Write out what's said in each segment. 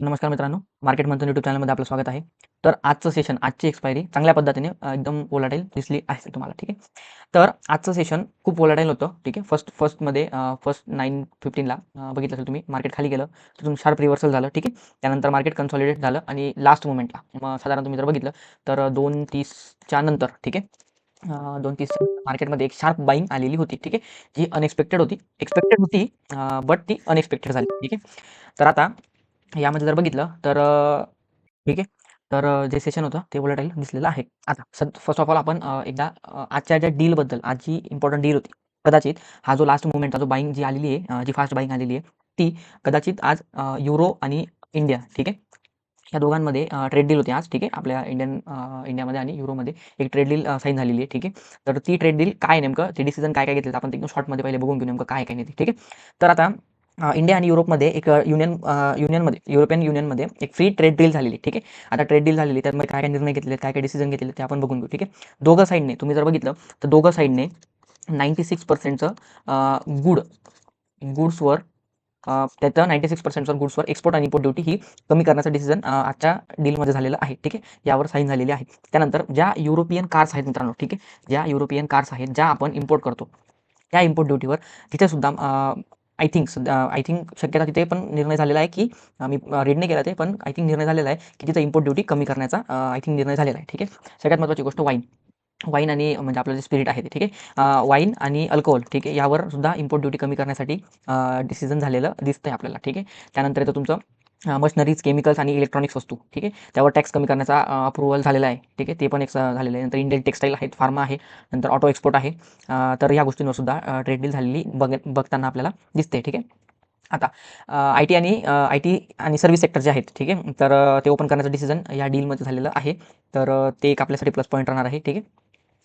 नमस्कार मित्रांनो, मार्केट मंथन यूट्यूब चॅनलमध्ये आपलं स्वागत आहे. तर आजचं सेशन, आजची एक्सपायरी चांगल्या पद्धतीने एकदम व्होलाटाईल दिसली आहे तुम्हाला, ठीक आहे. तर आजचं सेशन खूप व्होलाटाईल होतं, ठीक आहे. फर्स्टमध्ये फर्स्ट 9:15ला बघितलं असेल तुम्ही, मार्केट खाली गेलं, तिथून शार्प रिव्हर्सल झालं, ठीक आहे. त्यानंतर मार्केट कन्सॉलिडेट झालं आणि लास्ट मोमेंटला मग साधारण तुम्ही जर बघितलं तर 2:30च्या नंतर, ठीक आहे. 2:30 मार्केटमध्ये एक शार्प बाईंग आलेली होती, ठीक आहे. जी अनएक्सपेक्टेड होती, एक्सपेक्टेड होती, बट ती अनएक्सपेक्टेड झाली, ठीक आहे. तर आता यामध्ये जर बघितलं तर ठीक आहे. तर जे सेशन होतं ते व्होलटाईल दिसलेलं आहे. आता फर्स्ट ऑफ ऑल आपण एकदा आजच्या ज्या डीलबद्दल, आज जी इम्पोर्टंट डील होती, कदाचित हा जो लास्ट मोमेंटचा जो बाईंग जी आलेली आहे, जी फास्ट बाईंग आलेली आहे, ती कदाचित आज युरो आणि इंडिया, ठीक आहे. या दोघांमध्ये ट्रेड डील होती आज, ठीक आहे. आपल्या इंडियामध्ये आणि युरोमध्ये एक ट्रेड डील साइन झालेली आहे, ठीक आहे. तर ती ट्रेड डील काय नेमकं, ते डिसिजन काय घेतलेत आपण एकदम शॉर्टमध्ये पहिले बघून घेऊ नेमकं काय काय नाही ते, ठीक आहे. तर आता इंडिया आणि युरोपमध्ये एक युनियनमध्ये युरोपियन युनियनमध्ये एक फ्री ट्रेड डील झालेली, ठीक आहे. आता ट्रेड डील झालेली, त्यामध्ये काय काय निर्णय घेतले, काय काय डिसिजन घेतलेले ते आपण बघून घेऊ, ठीक आहे. दोघं साईडने तुम्ही जर बघितलं तर दोघं साईडने 96%चं गुड्सवर त्याचं 96%वर गुड्सवर एक्सपोर्ट आणि इम्पोर्ट ड्युटी ही कमी करण्याचं डिसिजन आजच्या डीलमध्ये झालेलं आहे, ठीक आहे. यावर साईन झालेली आहे. त्यानंतर ज्या युरोपियन कार्स आहेत मित्रांनो, ठीक आहे. ज्या युरोपियन कार्स आहेत, ज्या आपण इम्पोर्ट करतो, त्या इम्पोर्ट ड्युटीवर तिथे सुद्धा आय थिंक शक्यता तिथे पण निर्णय झालेला आहे, की मी रीड नाही केला ते, पण आय थिंक निर्णय झालेला आहे, की तिथं इम्पोर्ट ड्युटी कमी करण्याचा आय थिंक निर्णय झालेला आहे, ठीक आहे. सगळ्यात महत्त्वाची गोष्ट वाईन वाईन आणि म्हणजे आपलं जे स्पिरिट आहे ते, ठीक आहे. वाईन आणि अल्कोहोल, ठीक आहे. यावर सुद्धा इम्पोर्ट ड्युटी कमी करण्यासाठी डिसिजन झालेलं दिसतंय आपल्याला, ठीक आहे. त्यानंतर येतं तुमचं मशिनरीज, केमिकल्स आणि इलेक्ट्रॉनिक्स वस्तू, ठीक आहे. त्यावर टॅक्स कमी करण्याचा अप्रूव्हल झालेला आहे, ठीक आहे. ते पण एक झालेलं आहे. नंतर इंडियन टेक्सटाईल आहेत, फार्मा आहे, नंतर ऑटो एक्सपोर्ट आहे. तर या गोष्टींवर सुद्धा ट्रेड डील झालेली बघताना आपल्याला दिसते, ठीक आहे. आता आय टी आणि सर्व्हिस सेक्टर जे आहेत, ठीक आहे. तर ते ओपन करण्याचं डिसिजन या डीलमध्ये झालेलं आहे. तर ते एक आपल्यासाठी प्लस पॉईंट राहणार आहे, ठीक आहे.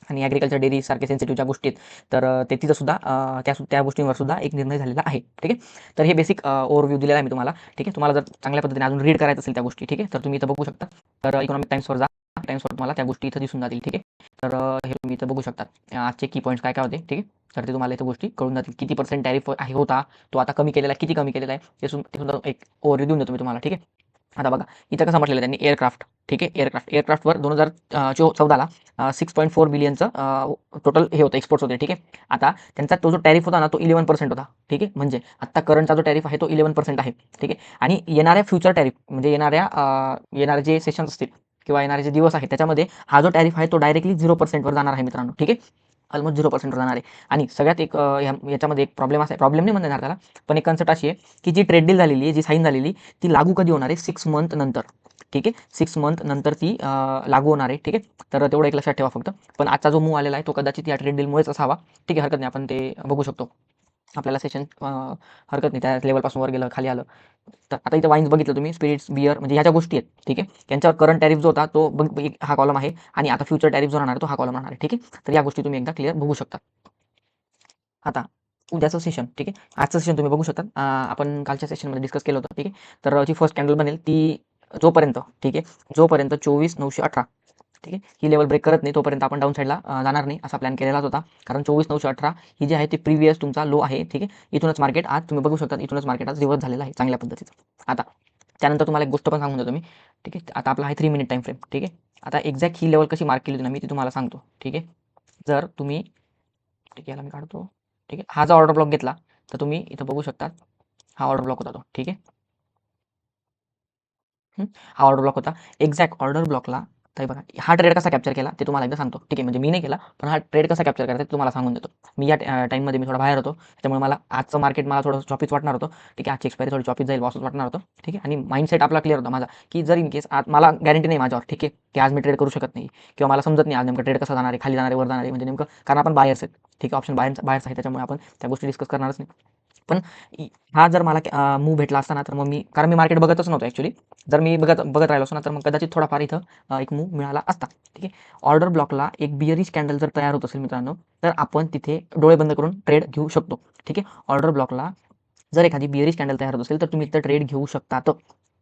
आणि ॲग्रिकल्चर, डेअरी सारखे सेन्सिटिव्ह ज्या गोष्टी आहेत, तर ते तिथं सुद्धा त्या गोष्टींवर सुद्धा एक निर्णय झालेला आहे, ठीक आहे. तर हे बेसिक ओव्हरव्ह्यू दिलेला आहे मी तुम्हाला, ठीक आहे. तुम्हाला जर चांगल्या पद्धतीने अजून रीड करायचं असेल त्या गोष्टी, ठीक आहे, तर तुम्ही इथं बघू शकता. तर इकॉनॉमिक टाइम्सवर जा, टाइम्सवर तुम्हाला त्या गोष्टी इथं दिसून जातील, ठीक आहे. तर हे तुम्ही इथं बघू शकता. आजचे की पॉईंट्स काय काय होते, ठीक आहे. तर ते तुम्हाला इथं गोष्टी कळून जातील. किती पर्सेंट टॅरिफ आहे होता, तो आता कमी केलेला आहे, किती कमी केलेला आहे, ते सुद्धा एक ओव्हरव्ह्यू देऊन देतो मी तुम्हाला, ठीक आहे. आता बघा, इथं कसं म्हटलेलं आहे त्यांनी, एअरक्राफ्ट, ठीक आहे. एअरक्राफ्टवर 2014ला 6.4 बिलियनचं टोटल हे होतं, एक्सपोर्ट्स होते, ठीक आहे. आता त्यांचा तो जो टॅरिफ होता ना, तो 11% होता, ठीक आहे. म्हणजे आत्ता करंटचा जो टॅरिफ आहे तो 11% आहे, ठीक आहे. आणि येणाऱ्या फ्युचर टॅरिफ म्हणजे येणारे जे सेशन्स असतील किंवा येणारे जे दिवस आहेत, त्याच्यामध्ये हा जो टॅरिफ आहे तो डायरेक्टली 0%वर जाणार आहे मित्रांनो, ठीक आहे. ऑलमोस्ट 0%वर जाणार आहे. आणि सगळ्यात एक याच्यामध्ये एक प्रॉब्लेम असा आहे, प्रॉब्लेम नाही म्हणता येणार त्याला, पण एक कन्सेप्ट अशी आहे, की जी ट्रेड डील झालेली आहे, जी साईन झालेली, ती लागू कधी होणार आहे, 6 मंथ नंतर, ठीक आहे. 6 मंथ नंतर ती लागू होणार आहे, ठीक आहे. तर तेवढं एक लक्षात ठेवा फक्त. पण आजचा जो मूव्ह आलेला आहे तो कदाचित या ट्रेड डीलमुळेच असावा, ठीक आहे. हरकत नाही, आपण ते बघू शकतो. आपल्याला सेशन हरकत नाही, त्या लेवलपासून वर गेलं, खाली आलं. तर आता इथे वाईन्स बघितलं तुम्ही, स्पिरिट्स, बियर, म्हणजे ह्या ज्या गोष्टी आहेत, ठीक आहे. त्यांच्यावर करंट टॅरिफ जो होता तो हा कॉलम आहे, आणि आता फ्युचर टॅरिफ जो राहणार आहे तो हा कॉलम राहणार आहे, ठीक आहे. तर या गोष्टी तुम्ही एकदा क्लिअर बघू शकता. आता उद्याचं सेशन, ठीक आहे. आजचं सेशन तुम्ही बघू शकता. आपण कालच्या सेशनमध्ये डिस्कस केलं होतं, ठीक आहे. तर जी फर्स्ट कॅन्डल बनेल ती जोपर्यंत, ठीक आहे, जोपर्यंत 24,918, ठीक आहे, ही लेवल ब्रेक करत नाही तोपर्यंत आपण डाऊन साईडला जाणार नाही, असा प्लॅन केलेलाच होता. कारण 24,918 ही जी आहे ती प्रिव्हियस तुमचा लो आहे, ठीक आहे. इथूनच मार्केट आज तुम्ही बघू शकता, इथूनच मार्केट आज रिव्हर्स झालेलं आहे चांगल्या पद्धतीचं. आता त्यानंतर तुम्हाला एक गोष्ट पण सांगून देतो मी, ठीक आहे. आता आपला आहे 3 मिनिट टाईम फ्रेम, ठीक आहे. आता एक्झॅक्ट ही लेवल कशी मार्क केली होती ना, मी ती तुम्हाला सांगतो, ठीक आहे. जर तुम्ही, ठीक आहे, याला मी काढतो, ठीक आहे. हा जो ऑर्डर ब्लॉक घेतला तर तुम्ही इथं बघू शकता, हा ऑर्डर ब्लॉक होता तो, ठीक आहे. हा ऑर्डर ब्लॉक होता. एक्झॅक्ट ऑर्डर ब्लॉकला तर बघा, हा ट्रेड कसा कॅप्चर केला ते तुम्हाला एकदा सांगतो, ठीक आहे. म्हणजे मी नाही केला, पण हा ट्रेड कसा कॅप्चर करायचा ते तुम्हाला सांगून देतो. मी या टाईममध्ये मी थोडा बाहेर होतो, त्यामुळे मला आजचं मार्केट मला थोडं चॉपीच वाटणार होतं, ठीक आहे. आजची एक्सपायरी थोडी चॉपीच जाईल, लॉसच वाटणार होतं, ठीक आहे. आणि माइंडसेट आपला क्लिअर होता माझा, की जर इन केस आज मला गॅरंटी नाही माझ्यावर, ठीक आहे, की आज मी ट्रेड करू शकत नाही, किंवा मला समजत नाही आज नेमकं ट्रेड कसा जाणार आहे, खाली जाणार आहे, वर जाणार आहे, म्हणजे नेमकं, कारण आपण बायर्स आहेत, ठीक आहे. ऑप्शन बायर्स आहे, त्याच्यामुळे आपण त्या गोष्टी डिस्कस करणारच नाही. पण हा जर मला मूव्ह भेटला असता ना, तर मग मी, कारण मी मार्केट बघतच नव्हतो ॲक्च्युली, जर मी बघत बघत राहिलो असतो ना, तर मग कदाचित थोडाफार इथं एक मूव्ह मिळाला असता, ठीक आहे. ऑर्डर ब्लॉकला एक बिअरिश कॅन्डल जर तयार होत असेल मित्रांनो, तर आपण तिथे डोळे बंद करून ट्रेड घेऊ शकतो, ठीक आहे. ऑर्डर ब्लॉकला जर एखादी बिअरिश कॅन्डल तयार होत असेल तर तुम्ही इथं ट्रेड घेऊ शकतात,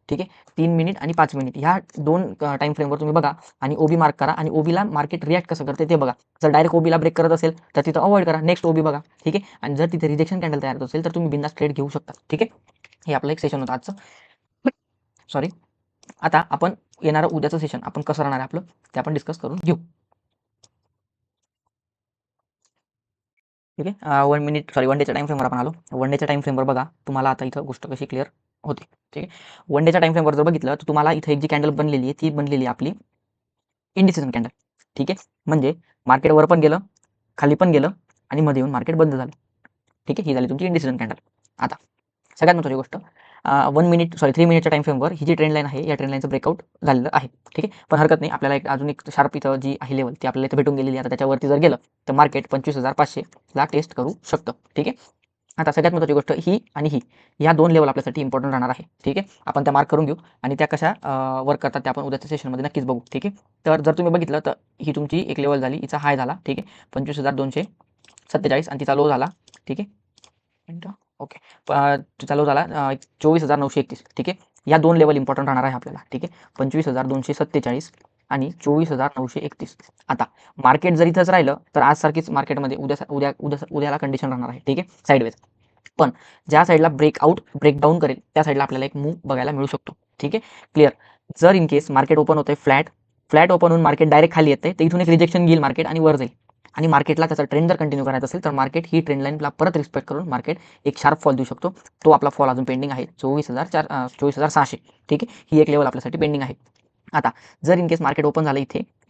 ठीक आहे. 3 मिनिट आणि 5 मिनिट ह्या 2 टाईम फ्रेमवर तुम्ही बघा, आणि ओबी मार्क करा, आणि ओबीला मार्केट रिॲक्ट कसं करते ते बघा. जर डायरेक्ट ओबीला ब्रेक करत असेल तर तिथं अवॉइड करा, नेक्स्ट ओबी बघा, ठीक आहे. आणि जर तिथे रिजेक्शन कॅन्डल तयार होत असेल तर तुम्ही बिंदास ट्रेड घेऊ शकता, ठीक आहे. हे आपलं एक सेशन होतं आजचं. सॉरी. आता आपण येणारं उद्याचं सेशन आपण कसं राहणार आहे आपलं ते आपण डिस्कस करून घेऊ. ठीक आहे. 1 डेच्या टाईम फ्रेमवर आपण आलो. 1 डेच्या टाईम फ्रेमवर बघा तुम्हाला आता इथं गोष्ट कशी क्लिअर होते. ठीक आहे. 1 डेच्या टाईम फ्रेमवर जर बघितलं तर तुम्हाला इथं एक जी कॅन्डल बनलेली आहे ती बनलेली आहे आपली इंडिसिजन कॅन्डल. ठीक आहे. म्हणजे मार्केट वर पण गेलं, खाली पण गेलं आणि मध्ये येऊन मार्केट बंद झालं. ठीक आहे. ही झाली तुमची इंडिसिजन कॅन्डल. आता सगळ्यात महत्त्वाची गोष्ट 3 मिनिटच्या टाईम फ्रेमवर ही जी ट्रेंड लाईन आहे या ट्रेंड लाईनचं ब्रेकआउट झालेलं आहे. ठीक आहे. पण हरकत नाही आपल्याला एक अजून एक शार्प इथं जी आहे लेवल ती आपल्याला इथं भेटून गेलेली आहे. आता त्याच्यावरती जर गेलं तर मार्केट 25,500 ला टेस्ट करू शकतं. ठीक आहे. आता सगळ्यात महत्त्वाची गोष्ट ही आणि ही या 2 लेवल आपल्यासाठी इम्पॉर्टंट राहणार आहे. ठीक आहे. आपण त्या मार्क करून घेऊ आणि त्या कशा वर्क करतात ते आपण उद्याच्या सेशनमध्ये नक्कीच बघू. ठीक आहे. तर जर तुम्ही बघितलं तर ही तुमची एक लेवल झाली, हिचा हाय झाला. ठीक आहे. 25,247 आणि तिचा लो झाला. ठीक आहे. मिनिटं. ओके. चालू झाला 24,931. ठीक आहे. या 2 लेवल इम्पॉर्टंट राहणार आहे आपल्याला. ठीक आहे. 25,247 आणि 24,931. आता मार्केट जर इथंच राहिलं तर आज सारखीच मार्केटमध्ये उद्याला कंडिशन राहणार आहे. ठीक आहे. साइडवेज. पण ज्या साईडला ब्रेकडाऊन करेल त्या साईडला आपल्याला एक मूव्ह बघायला मिळू शकतो. ठीक आहे. क्लिअर. जर इन केस मार्केट ओपन होतंय फ्लॅट ओपन होऊन मार्केट डायरेक्ट खाली येतंय तर इथून एक रिजेक्शन घेईल मार्केट आणि वर जाईल. आणि मार्केटला त्याचा ट्रेंड जर कंटिन्यू करायचा असेल तर मार्केट ही ट्रेंड लाईनला परत रिस्पेक्ट करून मार्केट एक शार्प फॉल देऊ शकतो. तो आपला फॉल अजून पेंडिंग आहे 24,600. ठीक आहे. ही एक लेवल आपल्यासाठी पेंडिंग आहे. आता जर इन केस मार्केट ओपन झालं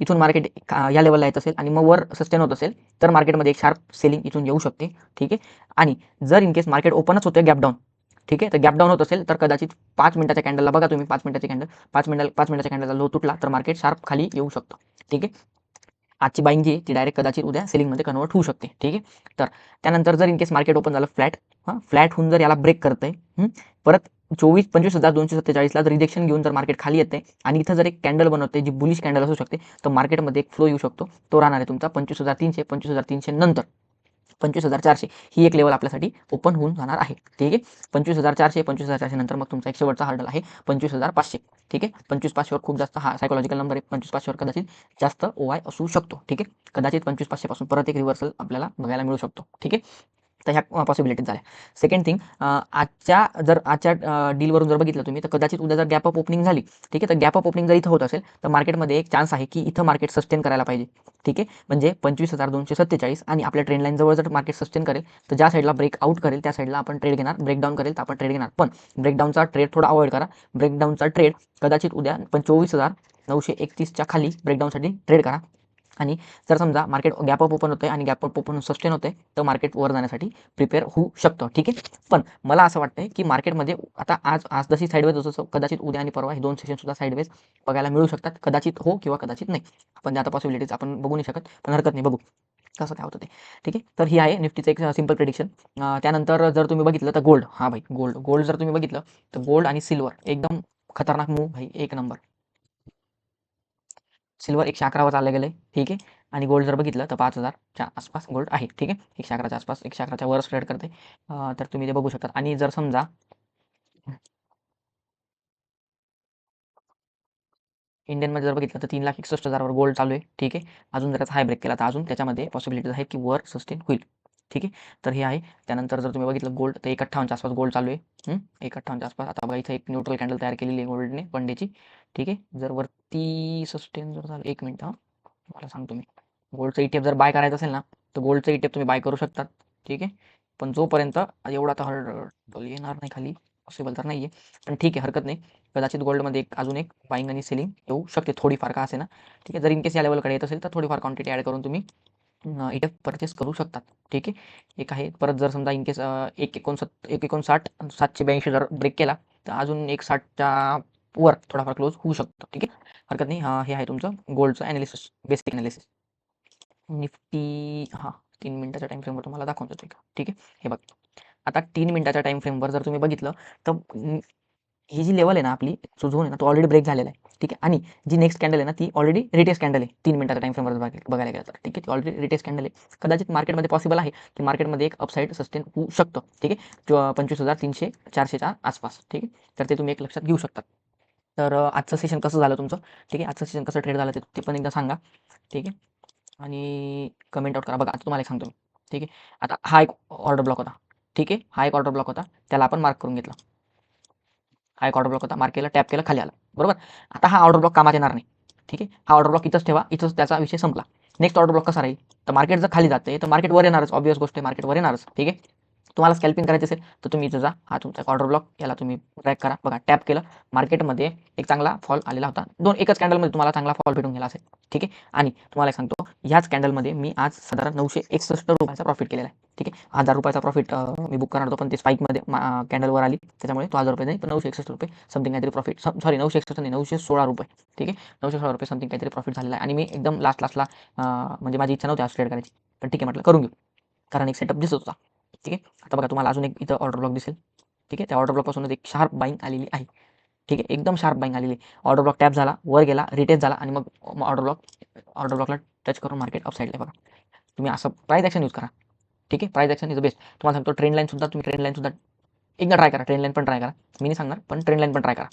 इथून मार्केट या लेवलला येत असेल आणि मग वर सस्टेन होत असेल तर मार्केटमध्ये एक शार्प सेलिंग इथून येऊ शकते. ठीक आहे. आणि जर इन केस मार्केट ओपनच होतं गॅप डाऊन. ठीक आहे. तर गॅप डाऊन होत असेल तर कदाचित 5 मिनिटाच्या कॅन्डलला बघा तुम्ही 5 मिनिटाची कॅन्डल 5 मिनिटाच्या कॅन्डलला लो तुटला तर मार्केट शार्प खाली येऊ शकतं. ठीक आहे. आजची बाईंग जी आहे ती डायरेक्ट कदाचित उद्या सेलिंगमध्ये कन्वर्ट होऊ शकते. ठीक आहे. तर त्यानंतर जर इन केस मार्केट ओपन झालं फ्लॅट होऊन जर याला ब्रेक करतंय परत 25,247 जर रिजेक्शन घेऊन जर मार्केट खाली येते आणि इथं जर एक कॅन्डल बनवते जी बुलिश कॅन्डल असू शकते तर मार्केटमध्ये एक फ्लो येऊ शकतो. तो राहणार आहे तुमचा 25,300 नंतर 25,400 ही एक लेवल आपल्यासाठी ओपन होऊन जाणार आहे. ठीक आहे. 25,400 नंतर मग तुमचा एक शेवटचा हार्डल आहे 25,500. ठीक आहे. 25,500 वर खूप जास्त हा सायकोलॉजिकल नंबर आहे. 25,500 वर कदाचित जास्त ओआय असू शकतो. ठीक आहे. कदाचित 25,500 पासून परत एक रिव्हर्सल आपल्याला बघायला मिळू शकतो. ठीक आहे. तर ह्या पॉसिबिलिटीज झाल्या. सेकंड थिंग आजच्या डीलवरून जर बघितलं तुम्ही तर कदाचित उद्या जर गॅप अप ओपनिंग झाली. ठीक आहे. तर गॅप अप ओपनिंग जर इथं होत असेल तर मार्केटमध्ये एक चान्स आहे की इथं मार्केट सस्टेन करायला पाहिजे. ठीक आहे. म्हणजे 25,247 आणि आपल्या ट्रेंड लाईन जवळ जर मार्केट सस्टेन करेल तर ज्या साईडला ब्रेकआउट करेल त्या साईडला आपण ट्रेड घेणार. ब्रेकडाऊन करेल तर आपण ट्रेड घेणार. पण ब्रेकडाऊनचा ट्रेड थोडा अवॉइड करा. ब्रेकडाऊनचा ट्रेड कदाचित उद्या 24,931च्या खाली ब्रेकडाऊनसाठी ट्रेड करा. आणि जर समजा मार्केट गॅप अप ओपन होतंय आणि गॅप अप ओपन सस्टेन होतंय तर मार्केट वर जाण्यासाठी प्रिपेअर होऊ शकतं. ठीक आहे. पण मला असं वाटतंय की मार्केटमध्ये आता आज जशी साईडवेज होतं कदाचित उद्या आणि परवा हे 2 सेशन सुद्धा साईडवेज बघायला मिळू शकतात. कदाचित हो किंवा कदाचित नाही. आपण त्या आता पॉसिबिलिटीज आपण बघू नाही शकत. पण हरकत नाही बघू कसं काय होतं ते. ठीक आहे. तर ही आहे निफ्टीचं एक सिंपल प्रेडिक्शन. त्यानंतर जर तुम्ही बघितलं तर गोल्ड जर तुम्ही बघितलं तर गोल्ड आणि सिल्वर एकदम खतरनाक मूव्ह भाई एक नंबर. सिल्वर 111 वर चाललं गेलंय. ठीक आहे. आणि गोल्ड जर बघितलं तर 5,000च्या आसपास गोल्ड आहे. ठीक आहे. 111च्या आसपास 111च्या वर ट्रेड करते. तर तुम्ही ते बघू शकता. आणि जर समजा इंडियनमध्ये जर बघितलं तर 3,61,000 वर गोल्ड चालू आहे. ठीक आहे. अजून जर हाय ब्रेक केला तर अजून त्याच्यामध्ये पॉसिबिलिटीज आहेत की वर सस्टेन होईल. ठीक आहे. तर हे आहे. त्यानंतर जर तुम्ही बघितलं गोल्ड तर 1,58च्या आसपास गोल्ड चालू आहे. 1,58च्या आसपास. आता बघा इथं एक न्यूट्रल कॅन्डल तयार केलेली आहे गोल्डने वन डेची. ठीक आहे. जर वरती सस्टेन जर झालं 1 मिनिट मला सांगतो मी. गोल्डचं ETF जर बाय करायचं असेल ना तर गोल्डचं ETF तुम्ही बाय करू शकतात. ठीक आहे. पण जोपर्यंत एवढा तर येणार नाही खाली पॉसिबल तर नाही आहे. पण ठीक आहे हरकत नाही. कदाचित गोल्डमध्ये अजून एक बाईंग आणि सेलिंग येऊ शकते थोडीफार का असे ना. ठीक आहे. जर इन केस या लेवलकडे येत असेल तर थोडीफार क्वांटिटी ॲड करून तुम्ही ETF परचेस करू शकतात. ठीक आहे. एक आहे. परत जर समजा इन केस 1,59 782 जर ब्रेक केला तर अजून 1,60च्या वर थोडाफार क्लोज होऊ शकतो. ठीक आहे. हरकत नाही. हे आहे तुमचं गोल्डचं ॲनालिसिस बेसिक ॲनालिसिस. निफ्टी 3 मिनिटाच्या टाईम फ्रेमवर तुम्हाला दाखवून देतो. ठीक आहे. हे बघ आता 3 मिनिटाच्या टाईम फ्रेमवर जर तुम्ही बघितलं तर ही जी लेवल आहे ना आपली जो झोन आहे ना तो ऑलरेडी ब्रेक झालेला आहे. ठीक आहे. आणि जी नेक्स्ट कॅन्डल आहे ना ती ऑलरेडी रिटेस्ट कॅन्डल आहे 3 मिनिटाच्या टाईम फ्रेमवर बघायला गेलं तर. ठीक आहे. ती ऑलरेडी रिटेस्ट कॅन्डल आहे. कदाचित मार्केटमध्ये पॉसिबल आहे की मार्केटमध्ये एक अपसाईड सस्टेन होऊ शकतं. ठीक आहे. 25,300-400च्या आसपास. ठीक आहे. तर ते तुम्ही एक लक्षात घेऊ शकता. तर आजचं सेशन कसं झालं तुमचं. ठीक आहे. आजचं सेशन कसं ट्रेड झालं ते पण एकदा सांगा. ठीक आहे. आणि कमेंट आउट करा. बघा आता तुम्हाला एक सांगतो मी. ठीक आहे. आता हा एक ऑर्डर ब्लॉक होता. ठीक आहे. हा एक ऑर्डर ब्लॉक होता. त्याला आपण मार्क करून घेतला. हा एक ऑर्डर ब्लॉक होता, मार्क केलं, टॅप केलं, खाली आलं, बरोबर. आता हा ऑर्डर ब्लॉक कामात येणार नाही, ठीक आहे. हा ऑर्डर ब्लॉक इथंच ठेवा, इथंच त्याचा विषय संपला. नेक्स्ट ऑर्डर ब्लॉक कसा राहील, तर मार्केट जर खाली जाते तर मार्केट वर येणारच, ऑब्वियस गोष्ट आहे, मार्केट वर येणारच, ठीक आहे. तुम्हाला स्कॅल्पिंग करायचं असेल तर तुम्ही इथं जा, हा तुमचा ऑर्डर ब्लॉक, याला तुम्ही ट्रॅक करा, बघा टॅप केलं, मार्केटमध्ये एक चांगला फॉल आलेला होता, एकच कॅन्डलमध्ये तुम्हाला चांगला फॉल भेटून गेला असेल, ठीक आहे. आणि तुम्हाला सांगतो, ह्याच कॅन्डलमध्ये मी आज साधारण 961 रुपयाचा प्रॉफिट केलेला आहे, ठीक आहे. 1000 रुपयाचा प्रॉफिट मी बुक करणार होतो, पण ते स्पाईकमध्ये कॅन्डलवर आली, त्याच्यामुळे तो 1000 रुपये नाही, पण 961 रुपये समथिंग काहीतरी प्रॉफिट, सॉरी 961 नाही, 916 रुपये, ठीक आहे. 916 रुपये समथिंग काहीतरी प्रॉफिट झालेला आहे. आणि मी एकदम लास्टला म्हणजे माझी इच्छा नव्हती आज ट्रेड करायची, पण ठीक आहे म्हटलं करून घेऊ, कारण एक सेटअप दिसत होता, ठीक आहे. आता बघा तुम्हाला अजून एक इथं ऑर्डर ब्लॉक दिसेल, ठीक आहे. त्या ऑर्डर ब्लॉकपासूनच एक शार्प बाईंग आलेली आहे, ठीक आहे. एकदम शार्प बाईंग आलेली. ऑर्डर ब्लॉक टॅप झाला, वर गेला, रिटेस्ट झाला, आणि मग ऑर्डर ब्लॉकला टच करून मार्केट अपसाईडला बघा. तुम्ही असं प्राइस ॲक्शन यूज करा, ठीक आहे. Price action is the best. तुम्हाला सांगतो ट्रेंड लाईन सुद्धा, तुम्ही ट्रेंड लाईन सुद्धा एकदा ट्राय करा, ट्रेंड लाईन पण ट्राय करा, मी नाही सांगणार, पण ट्रेंड लाईन पण ट्राय करा,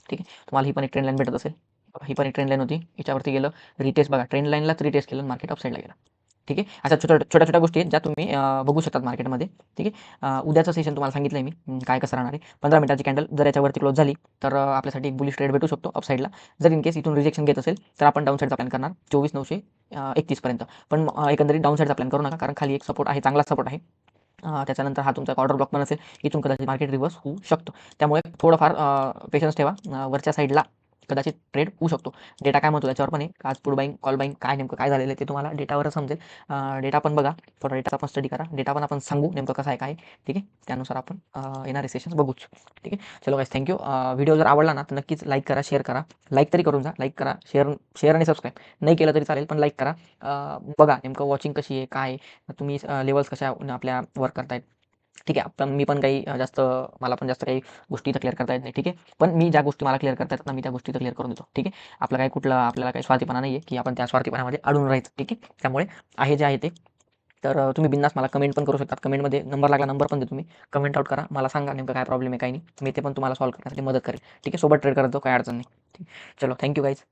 ठीक आहे. तुम्हाला ही पण एक ट्रेंड लाईन भेटत असेल, ही पण एक ट्रेंड लाईन होती, याच्यावरती गेलं, रिटेस्ट बघा, ट्रेंड लाईनलाच रिटेस्ट केलं, मार्केट अपसाईडला गेला, ठीक आहे. अशा छोट्या छोट्या गोष्टी आहेत ज्या तुम्ही बघू शकतात मार्केटमध्ये, ठीक आहे. उद्याचं सेशन तुम्हाला सांगितलं आहे मी, काय कसं राहणार आहे. 15 मिनिटाची कॅन्डल जर याच्यावरती क्लोज झाली तर आपल्यासाठी एक बुलिश ट्रेड भेटू शकतो अपसाईडला. जर इन केस इथून रिजेक्शन घेत असेल तर आपण डाऊन साईडचा प्लॅन करणार 24,931 पर्यंत. पण एकंदरीत डाऊन साईडचा प्लॅन करू नका, कारण खाली एक सपोर्ट आहे, चांगला सपोर्ट आहे. त्याच्यानंतर हा तुमचा ऑर्डर ब्लॉक पण असेल, इथून कदाचित मार्केट रिव्हर्स होऊ शकतो, त्यामुळे थोडंफार पेशन्स ठेवा. वरच्या साईडला कदाचित ट्रेड होऊ शकतो. डेटा काय म्हणतो त्याच्यावर पण आहे, आज पुढे बाईंग कॉल बाईंग काय नेमकं काय झालेलं आहे ते तुम्हाला डेटावर समजेल. डेटा पण बघा, थोडा डेटाचा पण स्टडी करा, डेटा पण आपण सांगू नेमकं कसं आहे काय, ठीक आहे. त्यानुसार आपण येणारे सेशन्स बघूच, ठीक आहे. चलो गाईस, थँक्यू. व्हिडिओ जर आवडला ना तर नक्कीच लाईक करा, शेअर करा, लाईक तरी करून जा, लाईक करा, शेअर आणि सबस्क्राईब नाही केलं तरी चालेल, पण लाईक करा. बघा नेमकं वॉचिंग कशी आहे, काय तुम्ही लेवल्स कशा आपल्या वर्क करतायत, ठीक आहे. पण मी पण काही मला पण जास्त काही गोष्टी इथं क्लिअर करता येत नाही, ठीक आहे. पण मी ज्या गोष्टी मला क्लिअर करता येतात ना, मी त्या गोष्टी इथं क्लिअर करून देतो, ठीक आहे. आपल्याला काही स्वार्थीपणा नाही आहे की आपण त्या स्वार्थीपणामध्ये अडून राहायचं, ठीक आहे. त्यामुळे आहे जे आहे ते, तर तुम्ही बिंदास मला कमेंट पण करू शकतात, कमेंटमध्ये नंबर लागला नंबर पण देतो मी, कमेंट आउट करा, मला सांगा नेमकं काय प्रॉब्लेम आहे काय नाही, मी ते पण तुम्हाला सॉल्व्ह करण्यासाठी मदत करेल, ठीक आहे. सोबत ट्रेड करत जाऊ, काही अडचण नाही, ठीक. चलो, थँक्यू गाईज.